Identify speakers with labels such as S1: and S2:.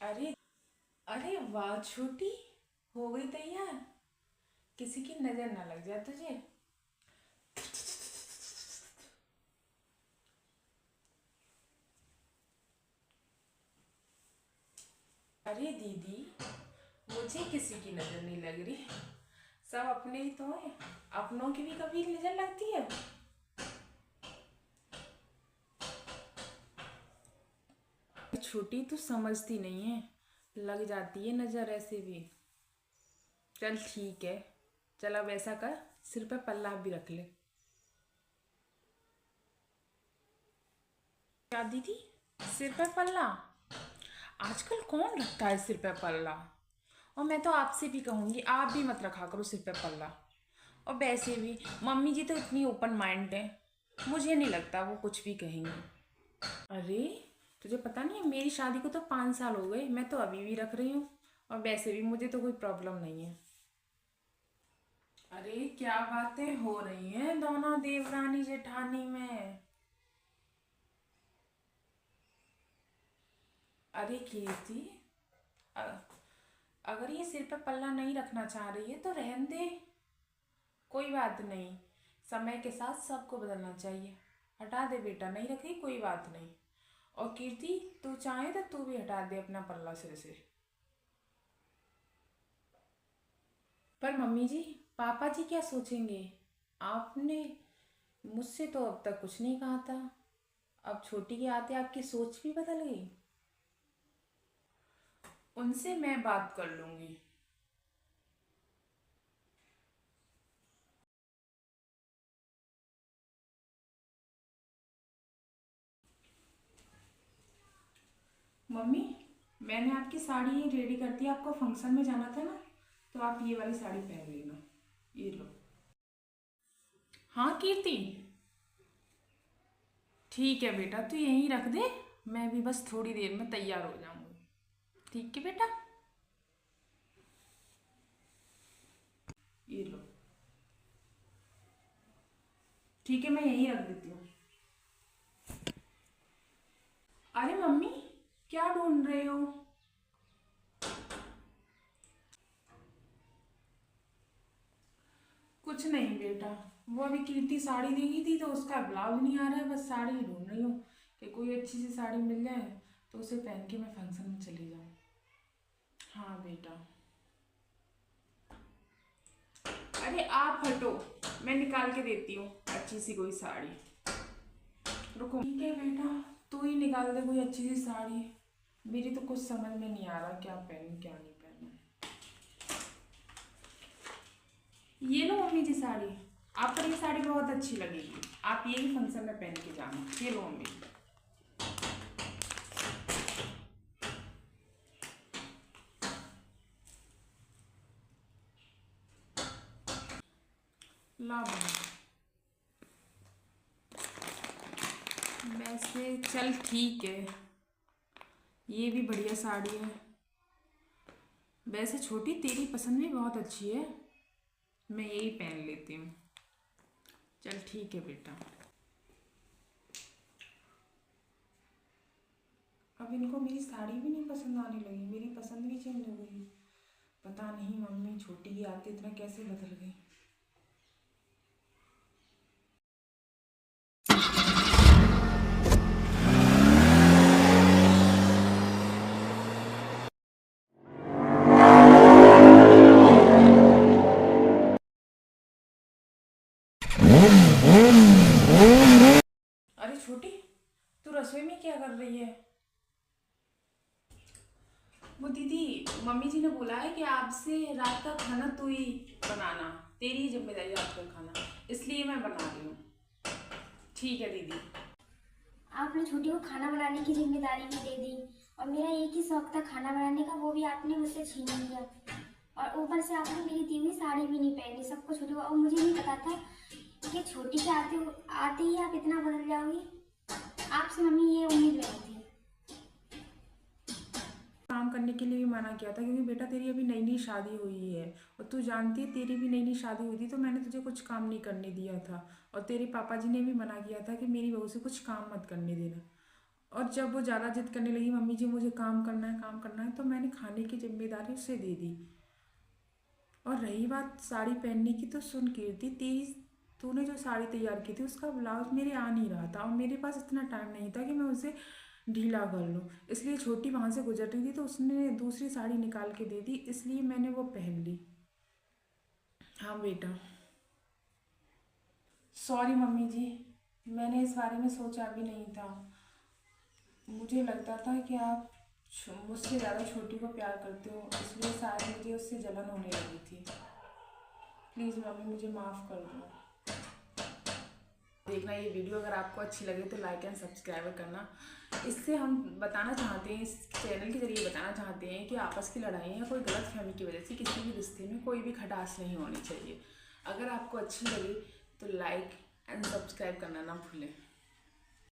S1: अरे अरे वाह छोटी, हो गई तैयार। किसी की नजर ना लग जाए तुझे। अरे दीदी, मुझे किसी की नजर नहीं लग रही। सब अपने ही तो हैं। अपनों की भी कभी नजर लगती है। छोटी तू समझती नहीं है, लग जाती है नजर ऐसे भी। चल ठीक है। चल अब ऐसा कर, सिर पे पल्ला भी रख ले। क्या दीदी, सिर पे पल्ला? आजकल कौन रखता है सिर पे पल्ला? और मैं तो आपसे भी कहूँगी, आप भी मत रखा करो सिर पे पल्ला। और वैसे भी मम्मी जी तो इतनी ओपन माइंड है, मुझे नहीं लगता वो कुछ भी कहेंगी। अरे, तुझे पता नहीं है, मेरी शादी को तो 5 साल हो गए, मैं तो अभी भी रख रही हूँ। और वैसे भी मुझे तो कोई प्रॉब्लम नहीं है। अरे क्या बातें हो रही हैं दोनों देवरानी जेठानी में। अरे कीर्ति, अ- अगर ये सिर पे पल्ला नहीं रखना चाह रही है तो रहन दे। कोई बात नहीं, समय के साथ सबको बदलना चाहिए। हटा दे बेटा, नहीं रखी कोई बात नहीं। और कीर्ति, तू चाहे तो तू भी हटा दे अपना पल्ला सिर से। पर मम्मी जी, पापा जी क्या सोचेंगे? आपने मुझसे तो अब तक कुछ नहीं कहा था, अब छोटी के आते आपकी सोच भी बदल गई। उनसे मैं बात कर लूंगी। मम्मी, मैंने आपकी साड़ी रेडी कर दी, आपको फंक्शन में जाना था ना, तो आप ये वाली साड़ी पहन लेना। ये लो। हाँ कीर्ति, ठीक है बेटा, तू यहीं रख दे। मैं भी बस थोड़ी देर में तैयार हो जाऊंगी। ठीक है बेटा, ये लो। ठीक है, मैं यहीं रख देती हूँ। अरे मम्मी, क्या ढूंढ रहे हो? कुछ नहीं बेटा, वो अभी कीर्ति साड़ी देगी थी तो उसका ब्लाउज नहीं आ रहा है, बस साड़ी ही ढूंढ रही हूँ कि कोई अच्छी सी साड़ी मिल जाए तो उसे पहन के मैं फंक्शन में चली जाऊँ। हाँ बेटा। अरे आप हटो, मैं निकाल के देती हूँ अच्छी सी कोई साड़ी। रुको। ठीक है बेटा, तू ही निकाल दे कोई अच्छी सी साड़ी। मेरी तो कुछ समझ में नहीं आ रहा क्या पहनूं क्या नहीं पहनूं। ये लो मम्मी जी साड़ी, आप पर ये साड़ी बहुत अच्छी लगेगी, आप यही फंक्शन में पहन के जाना। ये लो मम्मी। ला बहन। वैसे चल ठीक है, ये भी बढ़िया साड़ी है। वैसे छोटी, तेरी पसंद भी बहुत अच्छी है, मैं यही पहन लेती हूँ। चल ठीक है बेटा। अब इनको मेरी साड़ी भी नहीं पसंद आने लगी, मेरी पसंद भी चेंज हो गई। पता नहीं मम्मी छोटी की आते इतना कैसे बदल गई। अरे छोटी, तू रसोई में क्या कर रही है? वो दीदी, मम्मी जी ने बोला है कि आपसे रात का खाना तू ही बनाना, तेरी ही जिम्मेदारी रात का खाना, इसलिए मैं बना रही हूँ। ठीक है दीदी।
S2: आपने छोटी को खाना बनाने की जिम्मेदारी भी दे दी, और मेरा एक ही शौक था खाना बनाने का, वो भी आपने मुझसे छीन लिया। और ऊपर से आपने मेरी दी हुई साड़ी भी नहीं पहनी सबको छोटी को, और मुझे नहीं पता था कि छोटी के आते ही आप इतना बदल जाओगी। आपसे मम्मी ये उम्मीद नहीं थी।
S1: काम करने के लिए भी मना किया था क्योंकि बेटा तेरी अभी नई नई शादी हुई है, और तू जानती है तेरी भी नई नई शादी हुई थी तो मैंने तुझे कुछ काम नहीं करने दिया था। और तेरे पापा जी ने भी मना किया था कि मेरी बहू से कुछ काम मत करने देना। और जब वो ज़्यादा जिद करने लगी, मम्मी जी मुझे काम करना है काम करना है, तो मैंने खाने की जिम्मेदारी उसे दे दी। और रही बात साड़ी पहनने की, तो सुन कीर्ति, तेरी तूने जो साड़ी तैयार की थी उसका ब्लाउज मेरे आ नहीं रहा था, और मेरे पास इतना टाइम नहीं था कि मैं उसे ढीला कर लूँ। इसलिए छोटी वहाँ से गुजर रही थी तो उसने दूसरी साड़ी निकाल के दे दी, इसलिए मैंने वो पहन ली। हाँ बेटा। सॉरी मम्मी जी, मैंने इस बारे में सोचा भी नहीं था। मुझे लगता था कि आप मुझसे ज़्यादा छोटी को प्यार करते हो, इसलिए शायद मुझे उससे जलन होने लगी थी। प्लीज़ मम्मी मुझे माफ़ कर दो। देखना ये वीडियो अगर आपको अच्छी लगे तो लाइक एंड सब्सक्राइब करना। इससे हम बताना चाहते हैं, इस चैनल के जरिए बताना चाहते हैं कि आपस की लड़ाई या कोई गलतफहमी की वजह से किसी भी रिश्ते में कोई भी खटास नहीं होनी चाहिए। अगर आपको अच्छी लगी तो लाइक एंड सब्सक्राइब करना ना भूलें।